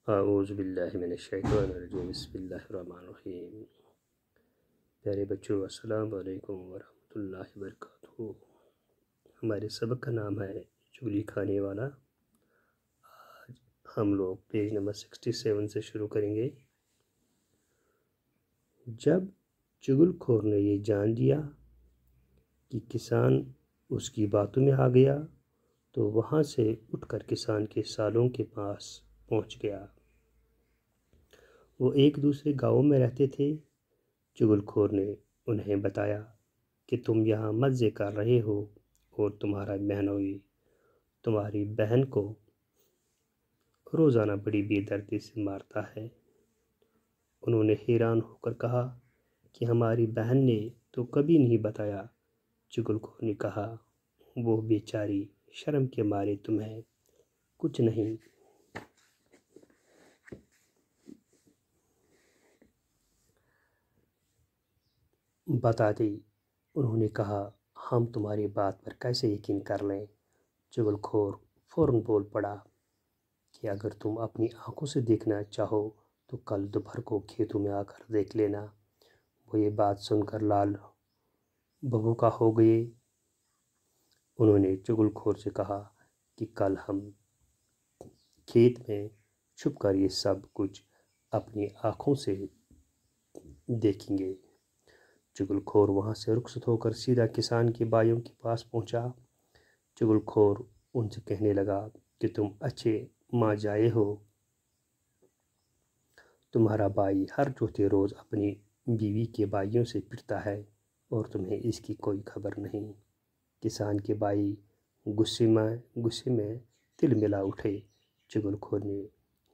اعوذ باللہ من الشیطان الرجیم، بسم اللہ الرحمن الرحیم۔ پیارے بچوں، السلام علیکم ورحمۃ اللہ وبرکاتہ۔ ہمارے سبق کا نام ہے چگلی کھانے والا۔ آج ہم لوگ پیج نمبر 67 سے شروع کریں گے۔ جب چگل کھور نے یہ جان لیا کہ کسان اس کی باتوں میں آ گیا تو وہاں سے اٹھ کر کسان کے سالوں کے پاس پہنچ گیا۔ وہ ایک دوسرے گاؤں میں رہتے تھے۔ چگل کھور نے انہیں بتایا کہ تم یہاں مزے کر رہے ہو اور تمہارا بہنوئی تمہاری بہن کو روزانہ بڑی بے دردی سے مارتا ہے۔ انہوں نے حیران ہو کر کہا کہ ہماری بہن نے تو کبھی نہیں بتایا۔ چگل کھور نے کہا، وہ بیچاری شرم کے مارے تمہیں کچھ نہیں بتاتی۔ انہوں نے کہا، ہم تمہاری بات پر کیسے یقین کر لیں؟ چگل کھور فوراً بول پڑا کہ اگر تم اپنی آنکھوں سے دیکھنا چاہو تو کل دوپہر کو کھیتوں میں آ کر دیکھ لینا۔ وہ یہ بات سن کر لال بھبوکا ہو گئے۔ انہوں نے چگل کھور سے کہا کہ کل ہم کھیت میں چھپ کر یہ سب کچھ اپنی آنکھوں سے دیکھیں گے۔ چگل کھور وہاں سے رخصت ہو کر سیدھا کسان کے بھائیوں کے پاس پہنچا۔ چگل کھور ان سے کہنے لگا کہ تم اچھے ماں جائے ہو۔ تمہارا بھائی ہر چوتھے روز اپنی بیوی کے بھائیوں سے پٹتا ہے اور تمہیں اس کی کوئی خبر نہیں۔ کسان کے بھائی غصے میں تل ملا اٹھے۔ چگل کھور نے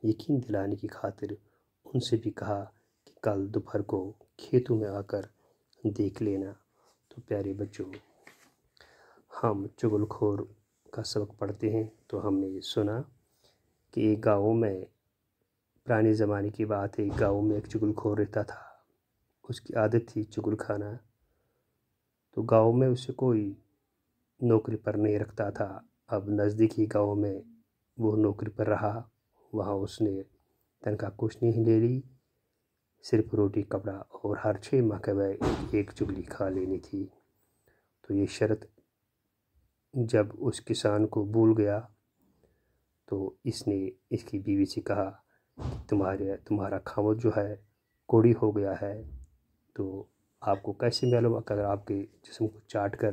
یقین دلانے کی خاطر ان سے بھی کہا کہ کل دوپہر کو کھیتوں میں آ کر دیکھ لینا۔ تو پیارے بچوں، ہم چگل کھور کا سبق پڑھتے ہیں تو ہم نے سنا کہ ایک گاؤں میں، پرانے زمانے کی بات ہے، گاؤں میں ایک چگل کھور رہتا تھا۔ اس کی عادت تھی چگل کھانا۔ تو گاؤں میں اسے کوئی نوکری پر نہیں رکھتا تھا۔ اب نزدیکی گاؤں میں وہ نوکری پر رہا۔ وہاں اس نے تنخواہ کچھ نہیں لے لی، صرف روٹی کپڑا اور ہر 6 ماہ کے بعد ایک چگلی کھا لینی تھی۔ تو یہ شرط جب اس کسان کو بھول گیا تو اس نے اس کی بیوی سے کہا کہ تمہارا خاوند جو ہے کوڑی ہو گیا ہے، تو آپ کو کیسے معلوم؟ اگر آپ کے جسم کو چاٹ کر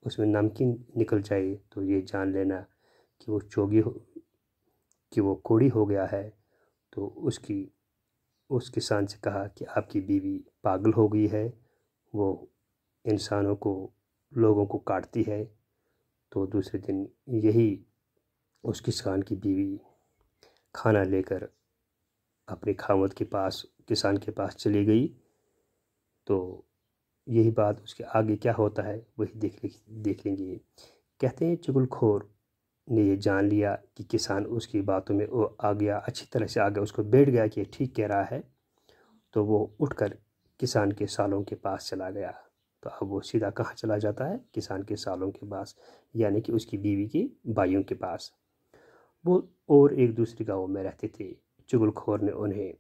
اس میں نمکین نکل جائے تو یہ جان لینا کہ وہ کوڑی ہو گیا ہے۔ تو اس کسان سے کہا کہ آپ کی بیوی پاگل ہو گئی ہے، وہ لوگوں کو کاٹتی ہے۔ تو دوسرے دن یہی اس کسان کی بیوی کھانا لے کر اپنے خاوند کے پاس، کسان کے پاس چلی گئی۔ تو یہی بات اس کے آگے کیا ہوتا ہے وہی دیکھ لیں گے۔ کہتے ہیں چگل کھور نے یہ جان لیا کہ کسان اس کی باتوں میں آ گیا، اچھی طرح سے آ گیا، اس کو بیٹھ گیا کہ ٹھیک کہہ رہا ہے۔ تو وہ اٹھ کر کسان کے سالوں کے پاس چلا گیا۔ تو اب وہ سیدھا کہاں چلا جاتا ہے؟ کسان کے سالوں کے پاس، یعنی کہ اس کی بیوی کے بھائیوں کے پاس۔ وہ اور ایک دوسرے گاؤں میں رہتے تھے۔ چگل کھور نے انہیں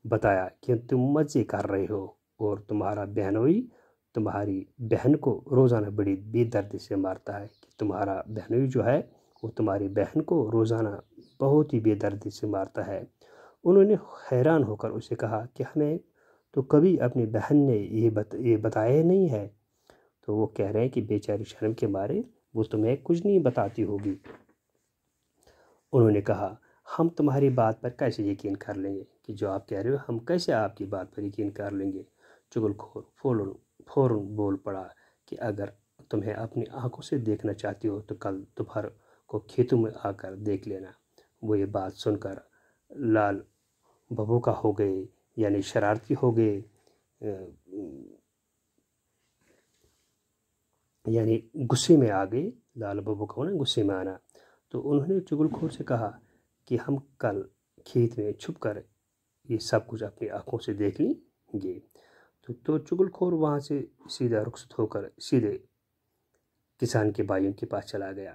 بتایا کہ تم مزے کر رہے ہو اور تمہارا بہنوئی تمہاری بہن کو روزانہ بڑی بے دردی سے مارتا ہے، کہ تمہارا بہنوئی جو ہے وہ تمہاری بہن کو روزانہ بہت ہی بے دردی سے مارتا ہے۔ انہوں نے حیران ہو کر اسے کہا کہ ہمیں تو کبھی اپنی بہن نے یہ بتایا نہیں ہے۔ تو وہ کہہ رہے ہیں کہ بیچاری شرم کے مارے وہ تمہیں کچھ نہیں بتاتی ہوگی۔ انہوں نے کہا، ہم تمہاری بات پر کیسے یقین کر لیں گے؟ کہ جو آپ کہہ رہے ہو ہم کیسے آپ کی بات پر یقین کر لیں گے؟ چگل کھور فوراً بول پڑا کہ اگر تمہیں اپنی آنکھوں سے دیکھنا چاہتی ہو تو کل دوپہر کو کھیتوں میں آ کر دیکھ لینا۔ وہ یہ بات سن کر لال بھبوکا ہو گئے، یعنی شرارتی ہو گئے، یعنی غصے میں آ گئے۔ لال بھبوکا ہونا غصے میں آنا۔ تو انہوں نے چگل کھور سے کہا کہ ہم کل کھیت میں چھپ کر یہ سب کچھ اپنی آنکھوں سے دیکھ لیں گے۔ تو چگل کھور وہاں سے سیدھا رخصت ہو کر سیدھے کسان کے بھائیوں کے پاس چلا گیا۔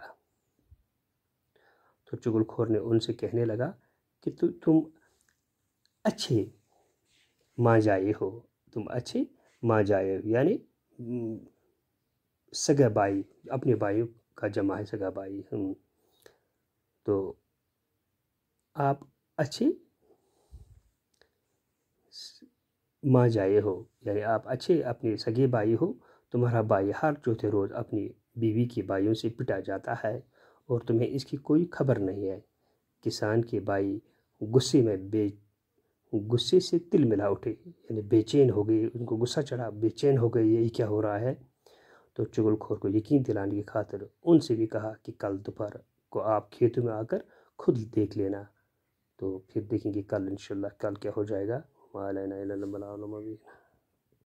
تو چگل کھور نے ان سے کہنے لگا کہ تم اچھے ماں جائے ہو، تم اچھے ماں جائے ہو، یعنی سگا بھائی، اپنے بھائیوں کا جمع ہے سگا بھائی۔ تو آپ اچھے ماں جائے ہو، یعنی آپ اچھے اپنے سگے بھائی ہو، تمہارا بھائی ہر چوتھے روز اپنی بیوی کے بھائیوں سے پٹا جاتا ہے اور تمہیں اس کی کوئی خبر نہیں ہے۔ کسان کے بھائی غصے سے تل ملا اٹھے، یعنی بے چین ہو گئے، ان کو غصہ چڑھا، بے چین ہو گئے یہی کیا ہو رہا ہے۔ تو چغل خور کو یقین دلانے کی خاطر ان سے بھی کہا کہ کل دوپہر کو آپ کھیتوں میں آ کر خود دیکھ لینا۔ تو پھر دیکھیں گے کل انشاءاللہ کل کیا ہو جائے گا۔